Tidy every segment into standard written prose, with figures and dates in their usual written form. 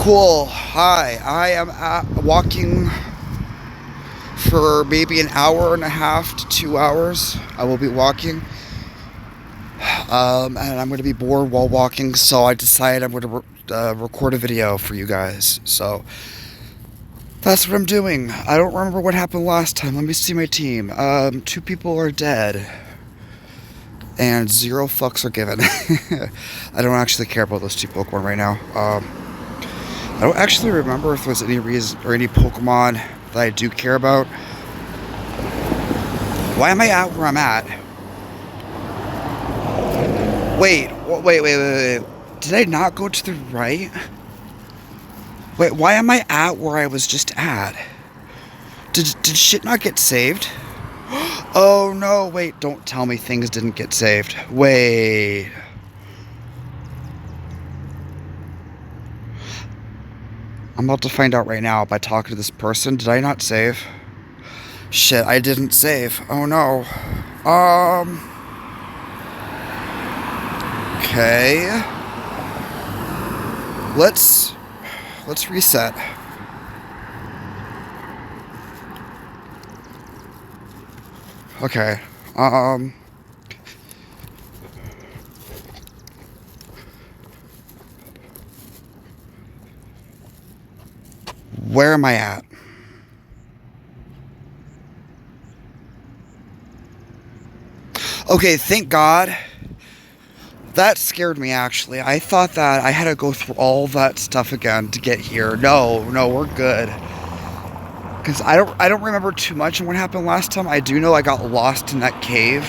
Cool. Hi. I am walking for maybe an hour and a half to 2 hours. I will be walking. And I'm going to be bored while walking, so I decided I'm going to record a video for you guys. So that's what I'm doing. I don't remember what happened last time. Let me see my team. 2 people are dead. And 0 fucks are given. I don't actually care about those 2 Pokemon right now. I don't actually remember if there's any reason or any Pokemon that I do care about. Why am I at where I'm at? Wait. Did I not go to the right? Wait, why am I at where I was just at? Did shit not get saved? Oh no, wait, don't tell me things didn't get saved. Wait. I'm about to find out right now by talking to this person. Did I not save? Shit, I didn't save. Oh no. Okay. Let's reset. Okay. Where am I at? Okay, thank God. That scared me, actually. I thought that I had to go through all that stuff again to get here. No, we're good. Because I don't remember too much on what happened last time. I do know I got lost in that cave,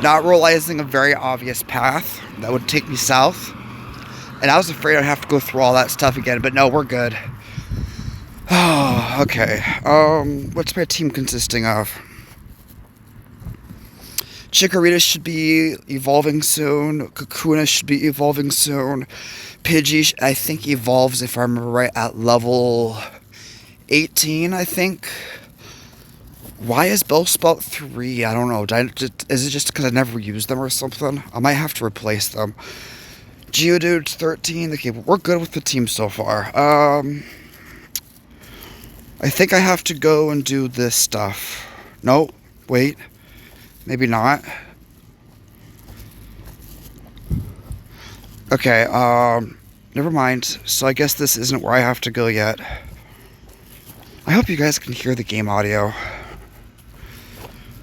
not realizing a very obvious path that would take me south. And I was afraid I'd have to go through all that stuff again, but no, we're good. Oh, okay. What's my team consisting of? Chikorita should be evolving soon. Kakuna should be evolving soon. Pidgey, I think, evolves, if I remember right, at level 18, I think. Why is Bellsprout 3? I don't know. Is it just because I never used them or something? I might have to replace them. Geodude's 13. Okay, we're good with the team so far. I think I have to go and do this stuff. No, wait. Maybe not. Okay, never mind. So I guess this isn't where I have to go yet. I hope you guys can hear the game audio,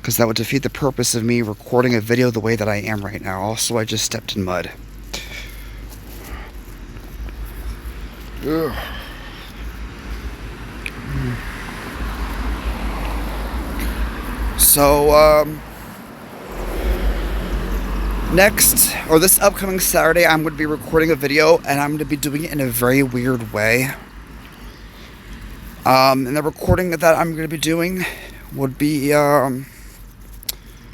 because that would defeat the purpose of me recording a video the way that I am right now. Also, I just stepped in mud. Ugh. So, this upcoming Saturday, I'm going to be recording a video, and I'm going to be doing it in a very weird way. And the recording that I'm going to be doing would be,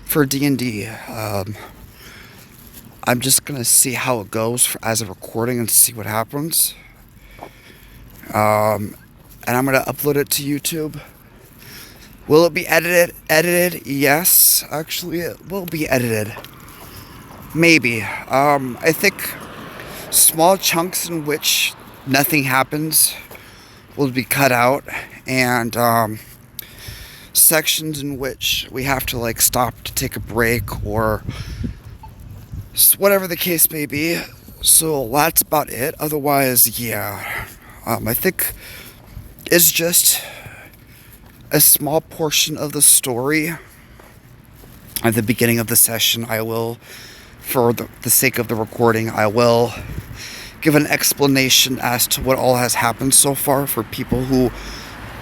for D&D. I'm just going to see how it goes as a recording and see what happens. And I'm going to upload it to YouTube. Will it be edited? Yes. Actually, it will be edited. Maybe. I think small chunks in which nothing happens will be cut out, and sections in which we have to stop to take a break or whatever the case may be. So that's about it. Otherwise, yeah. I think it's just a small portion of the story. At the beginning of the session, I will, for the sake of the recording, I will give an explanation as to what all has happened so far for people who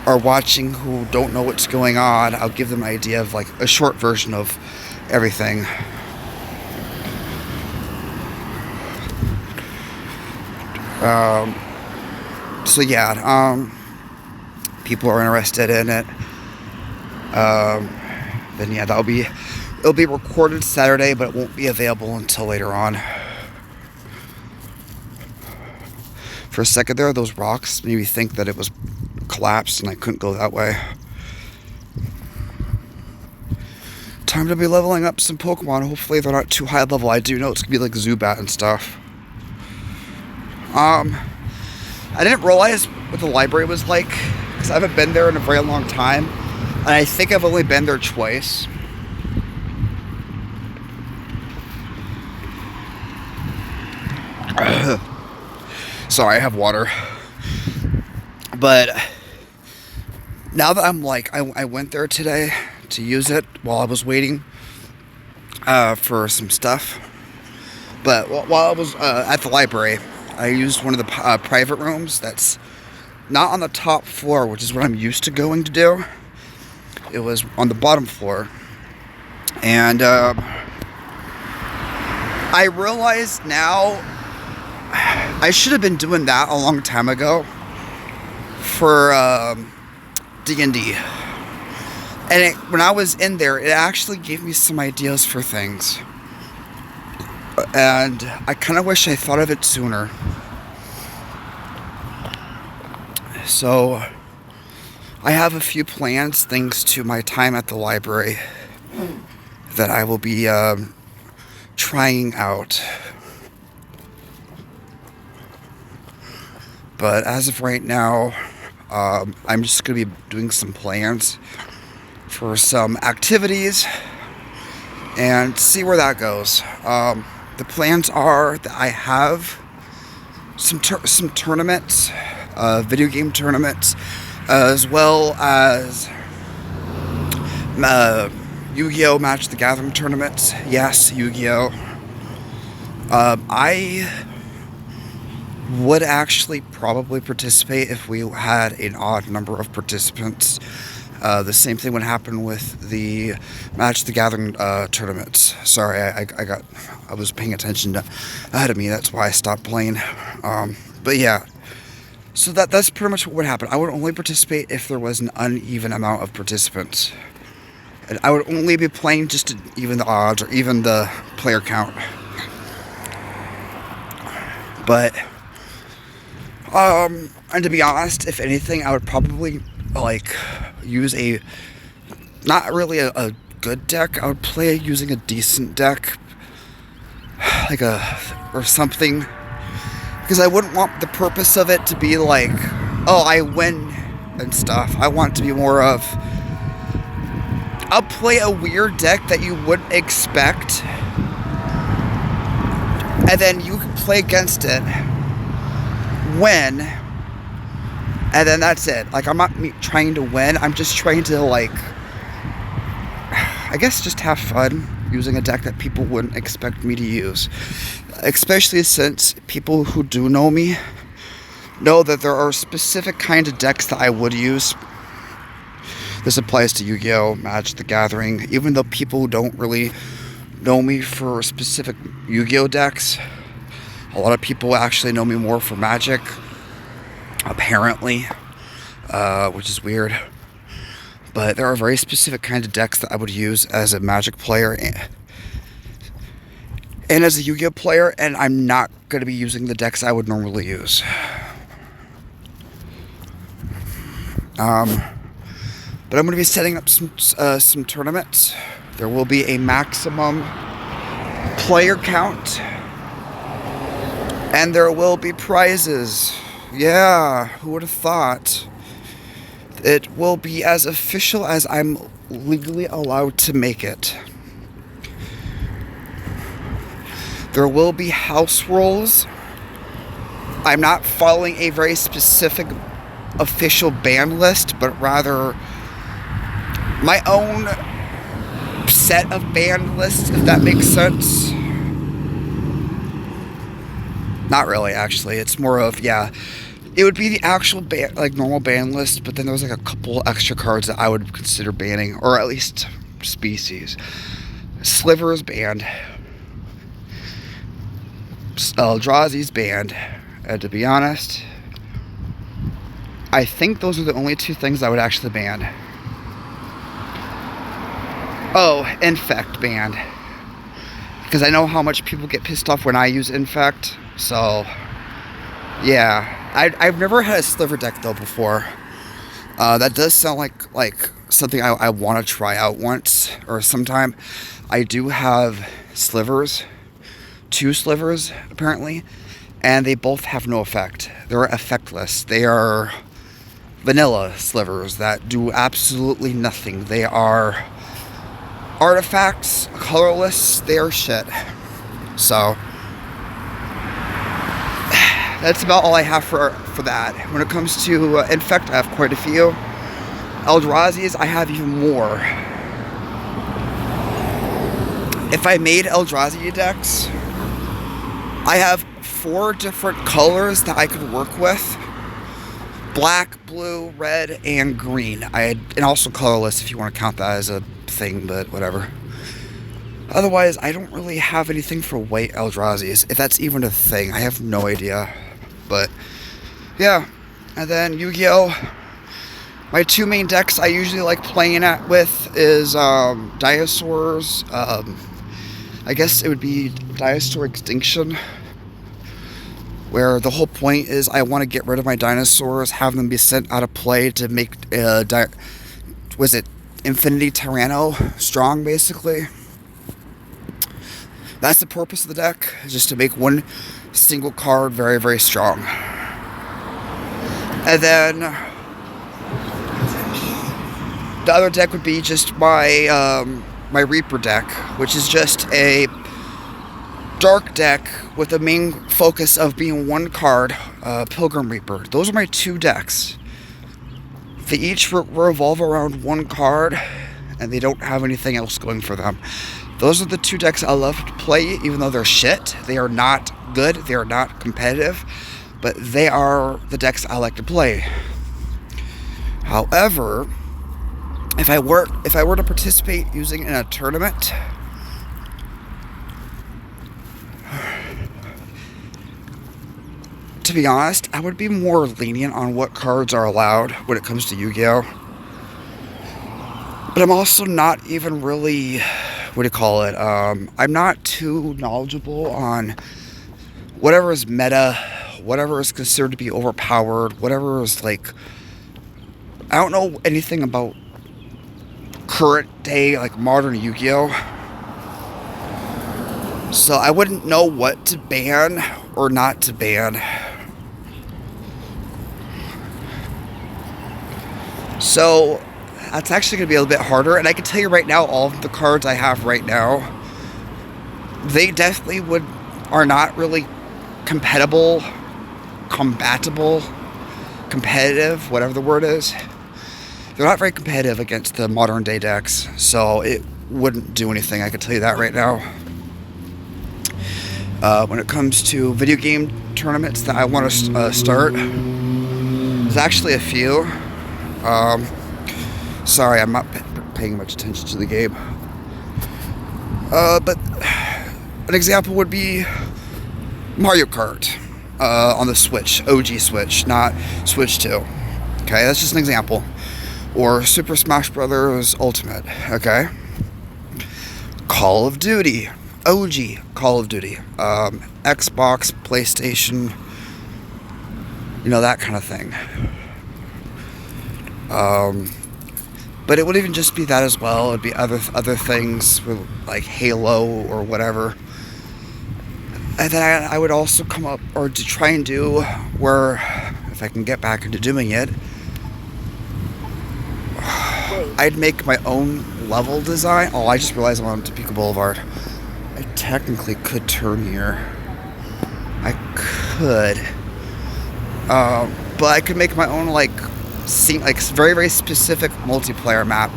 are watching who don't know what's going on. I'll give them an idea of a short version of everything. So yeah, people are interested in it. Then yeah, it'll be recorded Saturday, but it won't be available until later on. For a second there, those rocks made me think that it was collapsed and I couldn't go that way. Time to be leveling up some Pokemon. Hopefully they're not too high level. I do know it's gonna be like Zubat and stuff. I didn't realize what the library was like because I haven't been there in a very long time, and I think I've only been there twice. Sorry, I have water. But now that I'm like, I went there today to use it while I was waiting for some stuff. But while I was at the library, I used one of the private rooms that's not on the top floor, which is what I'm used to going to do. It was on the bottom floor. And I realize now I should have been doing that a long time ago for D&D. And when I was in there, it actually gave me some ideas for things. And I kind of wish I thought of it sooner. So I have a few plans thanks to my time at the library that I will be trying out. But as of right now, I'm just going to be doing some plans for some activities and see where that goes. The plans are that I have some tournaments, video game tournaments, as well as Yu-Gi-Oh! Magic the Gathering tournaments. Yes, Yu-Gi-Oh! I would actually probably participate if we had an odd number of participants. The same thing would happen with the Magic the Gathering tournaments. Sorry, I was paying attention to ahead of me. That's why I stopped playing. But yeah, so that's pretty much what would happen. I would only participate if there was an uneven amount of participants. And I would only be playing just to even the odds or even the player count. But and to be honest, if anything, I would probably like use not really a good deck. I would play using a decent deck, like or something, because I wouldn't want the purpose of it to be like, oh, I win and stuff. I want it to be more of, I'll play a weird deck that you wouldn't expect, and then you can play against it, win, and then that's it. Like, I'm not trying to win. I'm just trying to, like, I guess just have fun using a deck that people wouldn't expect me to use. Especially since people who do know me know that there are specific kinds of decks that I would use. This applies to Yu-Gi-Oh!, Magic the Gathering. Even though people don't really know me for specific Yu-Gi-Oh! Decks, a lot of people actually know me more for Magic, apparently, which is weird. But there are very specific kinds of decks that I would use as a Magic player and as a Yu-Gi-Oh! Player, and I'm not going to be using the decks I would normally use. But I'm going to be setting up some tournaments. There will be a maximum player count, and there will be prizes. Yeah, who would have thought? It will be as official as I'm legally allowed to make it. There will be house rules. I'm not following a very specific official ban list, but rather my own set of ban lists, if that makes sense. Not really, actually. It's more of, yeah, it would be the actual ban, like normal ban list, but then there was like a couple extra cards that I would consider banning, or at least species. Sliver is banned. Eldrazi's banned. And to be honest, I think those are the only two things I would actually ban. Oh, Infect banned. Because I know how much people get pissed off when I use Infect. So, yeah. I've never had a Sliver deck, though, before. That does sound like something I want to try out once or sometime. I do have Slivers. 2 Slivers, apparently. and they both have no effect. They're effectless. They are vanilla slivers that do absolutely nothing. They are artifacts, colorless. They are shit. So that's about all I have for that. When it comes to Infect, I have quite a few. Eldrazi's, I have even more. If I made Eldrazi decks, I have 4 different colors that I could work with. Black, blue, red, and green. And also colorless if you want to count that as a thing, but whatever. Otherwise, I don't really have anything for white Eldrazi's, if that's even a thing. I have no idea. But, yeah. And then Yu-Gi-Oh! My 2 main decks I usually like playing with is Dinosaurs. I guess it would be Dinosaur Extinction, where the whole point is I want to get rid of my dinosaurs, have them be sent out of play to make, was it Infinity Tyranno strong, basically? That's the purpose of the deck, just to make one single card very, very strong. And then the other deck would be just my Reaper deck, which is just a dark deck with the main focus of being one card, Pilgrim Reaper. Those are my 2 decks. They each revolve around one card, and they don't have anything else going for them. Those are the 2 decks I love to play, even though they're shit. They are not good, they are not competitive, but they are the decks I like to play. However, if I were to participate using in a tournament, to be honest, I would be more lenient on what cards are allowed when it comes to Yu-Gi-Oh! But I'm also not even really, what do you call it? I'm not too knowledgeable on whatever is meta, whatever is considered to be overpowered, whatever is like, I don't know anything about current day, like modern Yu-Gi-Oh! So I wouldn't know what to ban or not to ban. So that's actually going to be a little bit harder. And I can tell you right now, all of the cards I have right now, they definitely are not really compatible, competitive, whatever the word is. They're not very competitive against the modern day decks, so it wouldn't do anything, I can tell you that right now. When it comes to video game tournaments that I want to start, there's actually a few. Sorry, I'm not paying much attention to the game. But an example would be Mario Kart on the Switch, OG Switch, not Switch 2. Okay, that's just an example. Or Super Smash Bros. Ultimate, okay? Call of Duty, OG Call of Duty, Xbox, PlayStation, that kind of thing. But it would even just be that as well. It'd be other things with like Halo or whatever. And then I would also come up or to try and do where, if I can get back into doing it, I'd make my own level design. Oh, I just realized I'm on Topeka Boulevard. I technically could turn here. I could. But I could make my own very, very specific multiplayer map.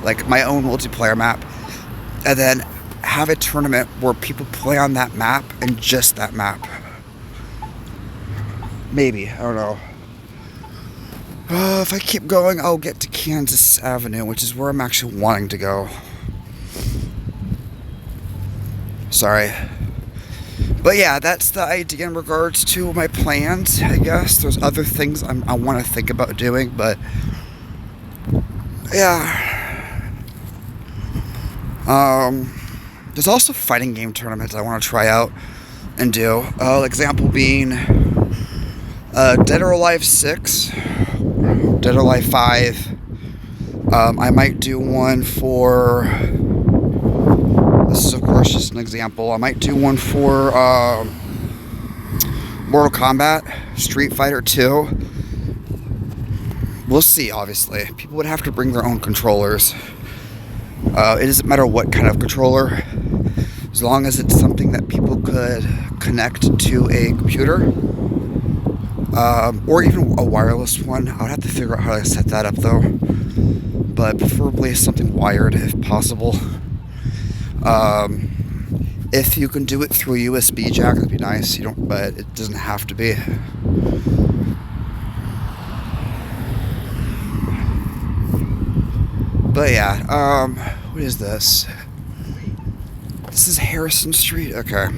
Like my own multiplayer map. And then have a tournament where people play on that map and just that map. Maybe. I don't know. If I keep going, I'll get to Kansas Avenue, which is where I'm actually wanting to go. Sorry. But yeah, that's the idea in regards to my plans, I guess. There's other things I want to think about doing, but yeah. There's also fighting game tournaments I want to try out and do. Example being Dead or Alive 6, Dead or Alive 5. I might do one for, this is of course just an example, I might do one for Mortal Kombat, Street Fighter 2. We'll see, obviously. People would have to bring their own controllers. It doesn't matter what kind of controller, as long as it's something that people could connect to a computer, or even a wireless one. I would have to figure out how to set that up though, but preferably something wired if possible. If you can do it through a USB jack, that'd be nice. But it doesn't have to be. But yeah, what is this? This is Harrison Street. Okay.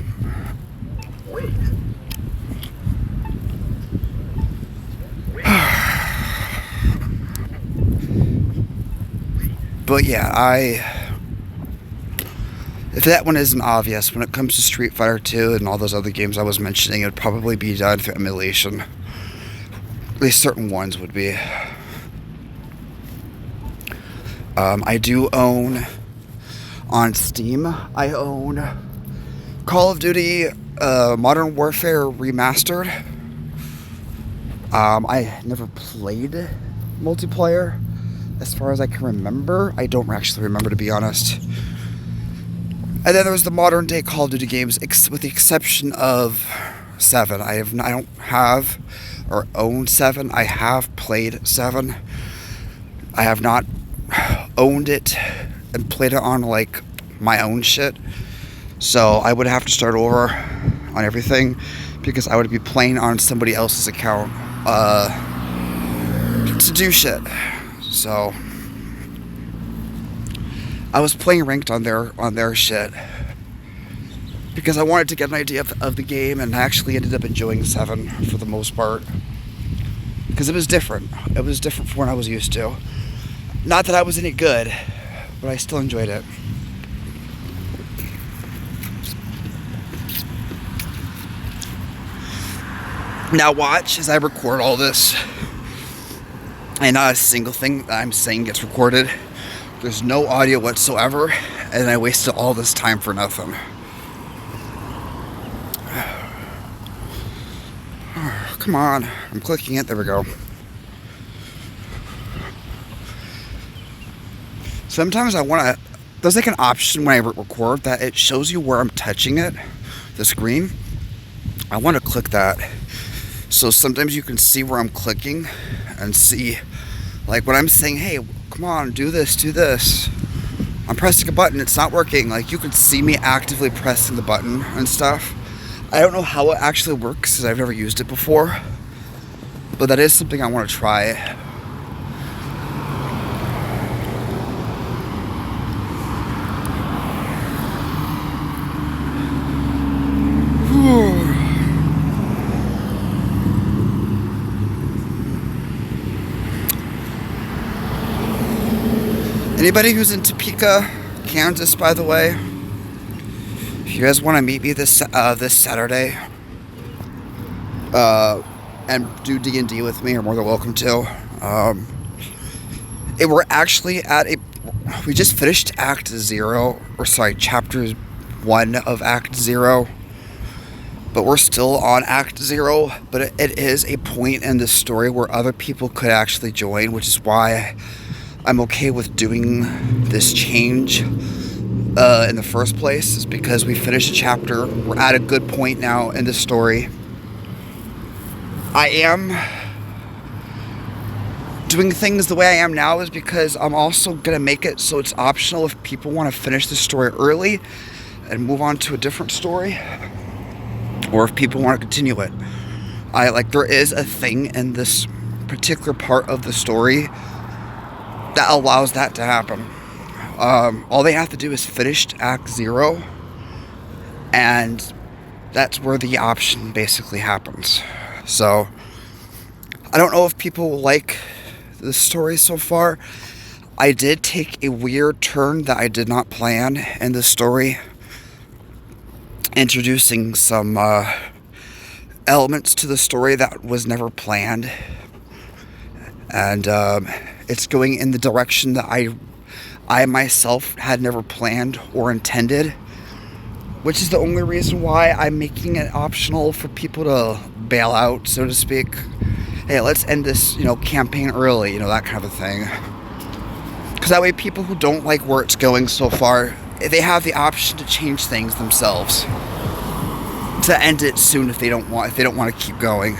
But yeah, if that one isn't obvious, when it comes to Street Fighter 2 and all those other games I was mentioning, it would probably be done through emulation. At least certain ones would be. I do own, on Steam, I own Call of Duty Modern Warfare Remastered. I never played multiplayer. As far as I can remember, I don't actually remember, to be honest. And then there was the modern day Call of Duty games, with the exception of 7. I don't have or own 7. I have played 7. I have not owned it and played it on like my own shit. So I would have to start over on everything because I would be playing on somebody else's account to do shit. So I was playing ranked on their shit because I wanted to get an idea of the game, and I actually ended up enjoying 7 for the most part because it was different. It was different from what I was used to. Not that I was any good, but I still enjoyed it. Now watch as I record all this. And not a single thing that I'm saying gets recorded. There's no audio whatsoever, and I wasted all this time for nothing. Come on, I'm clicking it, there we go. Sometimes there's like an option when I record that it shows you where I'm touching it, the screen. I want to click that. So sometimes you can see where I'm clicking and see, like when I'm saying, hey, come on, do this. I'm pressing a button, it's not working. Like you can see me actively pressing the button and stuff. I don't know how it actually works because I've never used it before. But that is something I want to try. Anybody who's in Topeka, Kansas, by the way, if you guys want to meet me this Saturday and do D&D with me, you're more than welcome to. We're actually we just finished Chapter 1 of Act 0. But we're still on Act 0, but it is a point in the story where other people could actually join, which is why I'm okay with doing this change in the first place, is because we finished a chapter. We're at a good point now in the story. I am doing things the way I am now is because I'm also going to make it so it's optional if people want to finish the story early and move on to a different story, or if people want to continue it. There is a thing in this particular part of the story that allows that to happen. All they have to do is finish Act 0, and that's where the option basically happens. So I don't know if people like the story so far. I did take a weird turn that I did not plan in the story, introducing some elements to the story that was never planned, and it's going in the direction that I myself had never planned or intended, which is the only reason why I'm making it optional for people to bail out, so to speak. Hey, let's end this, campaign early, that kind of a thing. Because that way people who don't like where it's going so far, they have the option to change things themselves. To end it soon if they don't want to keep going.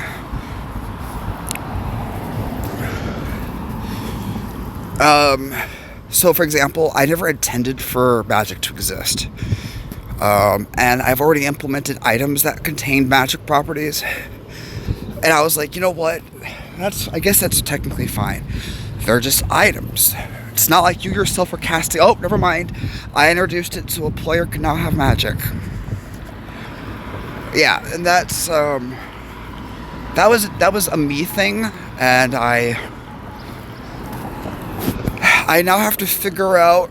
So for example, I never intended for magic to exist. And I've already implemented items that contain magic properties. And I was like, you know what? I guess that's technically fine. They're just items. It's not like you yourself are casting. Oh, never mind. I introduced it so a player can now have magic. Yeah, and that was a me thing, and I now have to figure out,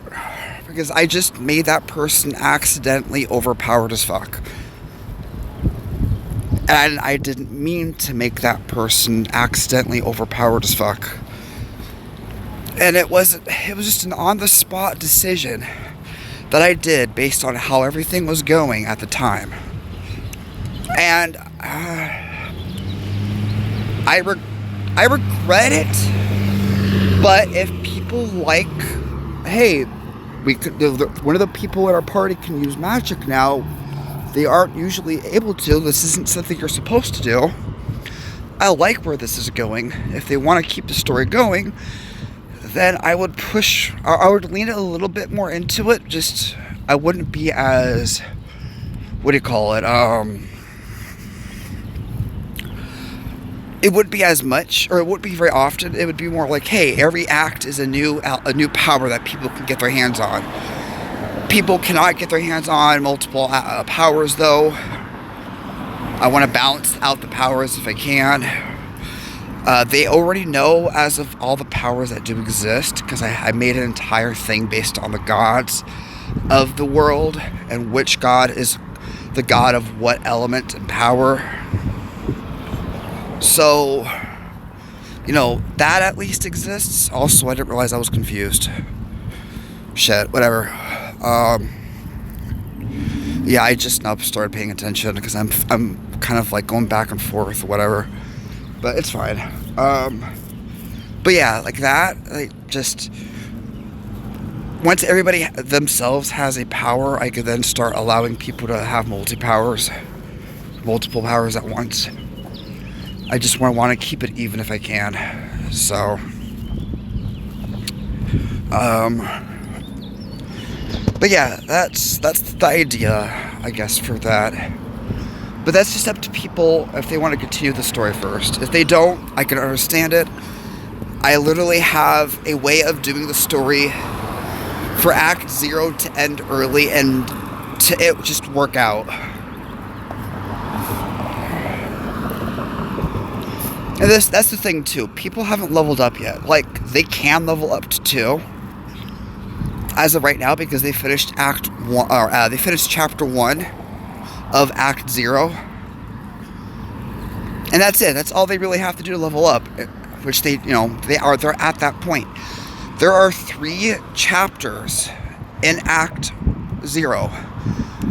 because I just made that person accidentally overpowered as fuck. And I didn't mean to make that person accidentally overpowered as fuck. And it was just an on-the-spot decision that I did based on how everything was going at the time. And I regret it, but if people like, hey, one of the people at our party can use magic now, they aren't usually able to, this isn't something you're supposed to do, I like where this is going, if they want to keep the story going, then I would lean a little bit more into it, just, I wouldn't be as, it wouldn't be as much, or it wouldn't be very often. It would be more like, hey, every act is a new power that people can get their hands on. People cannot get their hands on multiple powers, though. I want to balance out the powers if I can. They already know as of all the powers that do exist, because I made an entire thing based on the gods of the world, and which god is the god of what element and power. So, that at least exists. Also, I didn't realize I was confused. Shit, whatever. Yeah, I just now started paying attention because I'm kind of like going back and forth or whatever. But it's fine. But yeah, like that, once everybody themselves has a power, I could then start allowing people to have multiple powers at once. I just want to keep it even if I can. So, but yeah, that's the idea, I guess, for that. But that's just up to people if they want to continue the story first. If they don't, I can understand it. I literally have a way of doing the story for Act 0 to end early and to it just work out. And that's the thing too. People haven't leveled up yet. Like, they can level up to 2 as of right now because they finished Act 1, or they finished Chapter 1 of Act 0. And that's it. That's all they really have to do to level up, which they're at that point. There are 3 chapters in Act 0.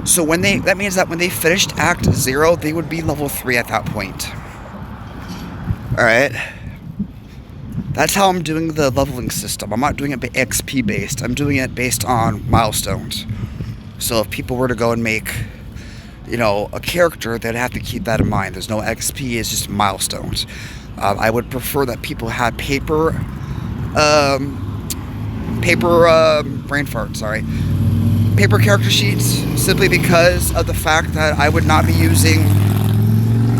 So that means that when they finished Act 0, they would be level 3 at that point. Alright? That's how I'm doing the leveling system. I'm not doing it XP based. I'm doing it based on milestones. So if people were to go and make, a character, they'd have to keep that in mind. There's no XP, it's just milestones. I would prefer that people had paper character sheets, simply because of the fact that I would not be using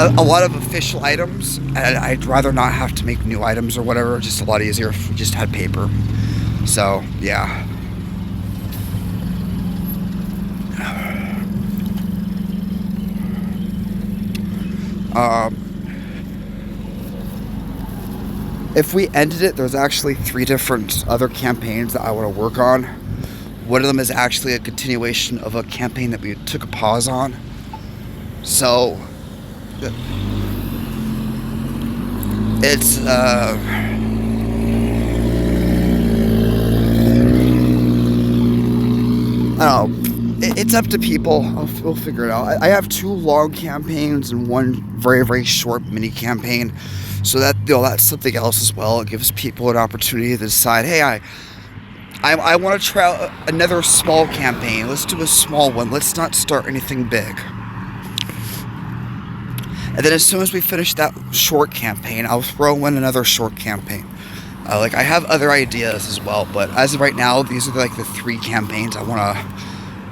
a lot of official items, and I'd rather not have to make new items or whatever. Just a lot easier if we just had paper. So, yeah. If we ended it, there's actually 3 different other campaigns that I want to work on. One of them is actually a continuation of a campaign that we took a pause on. So, it's, I don't know, It's up to people. We'll figure it out. I have 2 long campaigns and 1 very, very short mini campaign. So that, that's something else as well. It gives people an opportunity to decide, hey, I want to try another small campaign. Let's do a small one. Let's not start anything big. And then as soon as we finish that short campaign, I'll throw in another short campaign. I have other ideas as well, but as of right now, these are the 3 campaigns I want to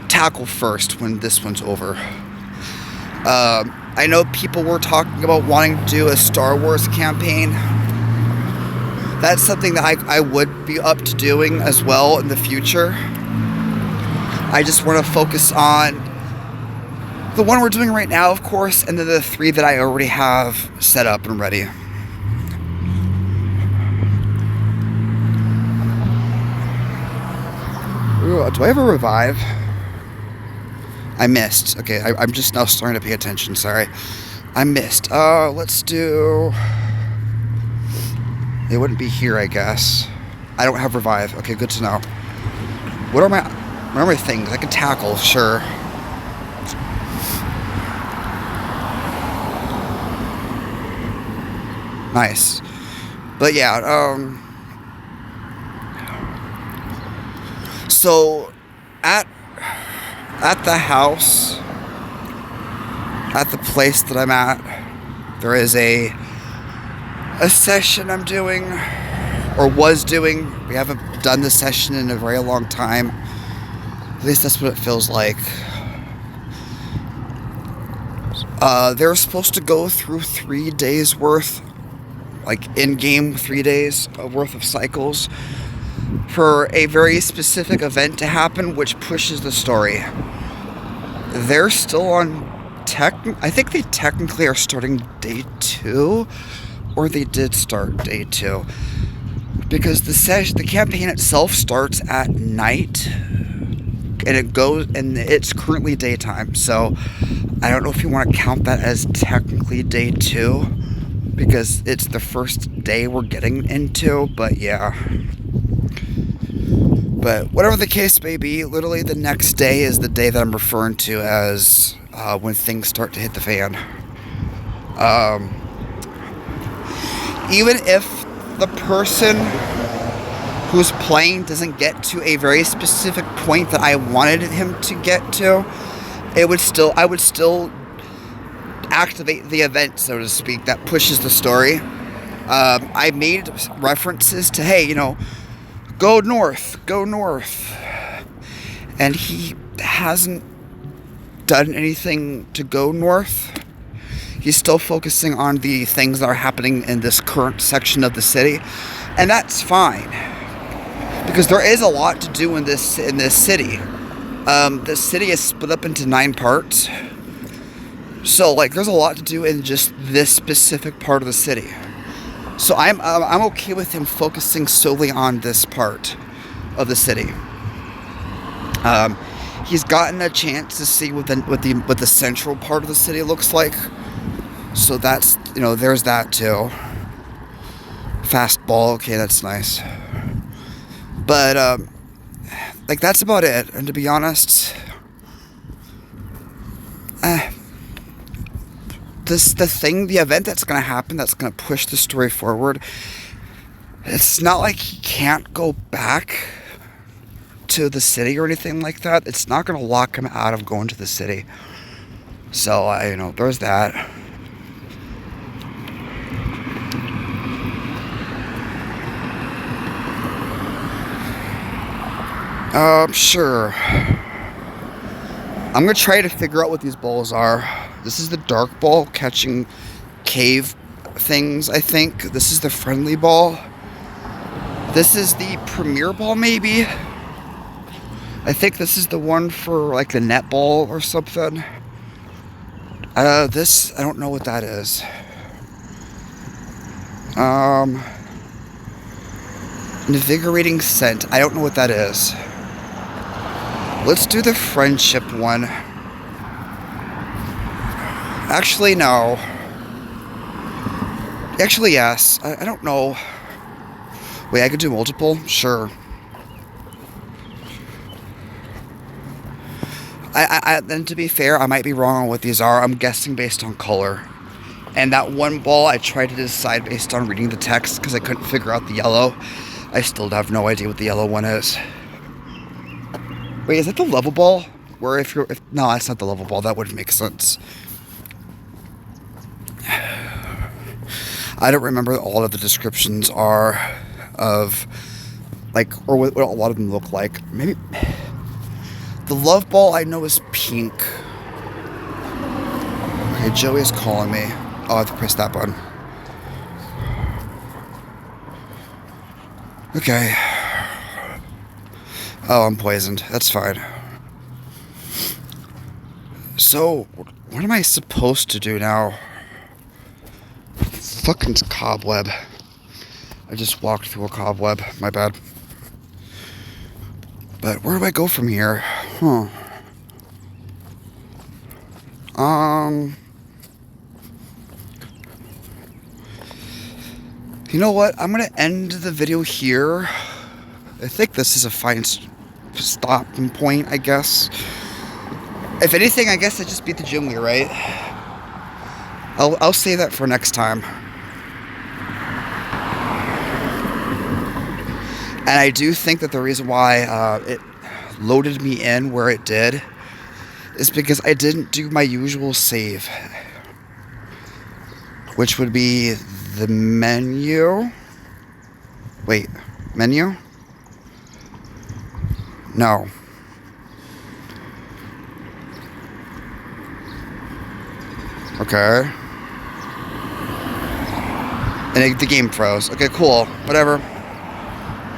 tackle first when this one's over. I know people were talking about wanting to do a Star Wars campaign. That's something that I would be up to doing as well in the future. I just want to focus on the one we're doing right now, of course, and then the 3 that I already have set up and ready. Ooh, do I have a revive? I missed. Okay, I'm just now starting to pay attention. Sorry. I missed. Let's do... It wouldn't be here, I guess. I don't have revive. Okay, good to know. What are my things? I can tackle, sure. Nice. But yeah, so at the house, at the place that I'm at, there is a session I'm doing, or was doing. We haven't done this session in a very long time. At least that's what it feels like. They're supposed to go through 3 days worth, in-game 3 days worth of cycles for a very specific event to happen, which pushes the story. They're still on I think they technically are starting day 2, or they did start day 2, because the campaign itself starts at night, and it's currently daytime. So I don't know if you want to count that as technically day 2, because it's the first day we're getting into. But yeah. But whatever the case may be, literally the next day is the day that I'm referring to as when things start to hit the fan. Even if the person who's playing doesn't get to a very specific point that I wanted him to get to, I would still activate the event, so to speak, that pushes the story. I made references to, hey, go north, and he hasn't done anything to go north. He's still focusing on the things that are happening in this current section of the city, and that's fine, because there is a lot to do in this city. The city is split up into 9 parts, so there's a lot to do in just this specific part of the city. So I'm okay with him focusing solely on this part of the city. He's gotten a chance to see what the central part of the city looks like. So that's, there's that too. Fastball, okay, that's nice. But that's about it. And to be honest, the event that's going to happen, that's going to push the story forward, it's not like he can't go back to the city or anything like that. It's not going to lock him out of going to the city. So, there's that. Sure. I'm going to try to figure out what these balls are. This is the dark ball catching cave things, I think. This is the friendly ball. This is the premier ball, maybe. I think this is the one for the net ball or something. This, I don't know what that is. Invigorating scent. I don't know what that is. Let's do the friendship one. Actually, no. Actually, yes. I don't know. Wait, I could do multiple? Sure. Then to be fair, I might be wrong on what these are. I'm guessing based on color. And that one ball, I tried to decide based on reading the text because I couldn't figure out the yellow. I still have no idea what the yellow one is. Wait, is that the level ball? Where no, that's not the level ball. That wouldn't make sense. I don't remember all of the descriptions are of, like, or what a lot of them look like. Maybe the love ball I know is pink. Okay, Joey is calling me. Oh, I have to press that button. Okay. Oh, I'm poisoned. That's fine. So, what am I supposed to do now? Fucking cobweb. I just walked through a cobweb. My bad. But where do I go from here? Huh. You know what? I'm gonna end the video here. I think this is a fine stopping point, I guess. If anything, I guess I just beat the gym wheel, right? I'll save that for next time. And I do think that the reason why it loaded me in where it did is because I didn't do my usual save, which would be the menu. Wait, menu? No. Okay. And the game froze. Okay, cool. Whatever.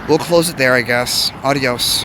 We'll close it there, I guess. Adios.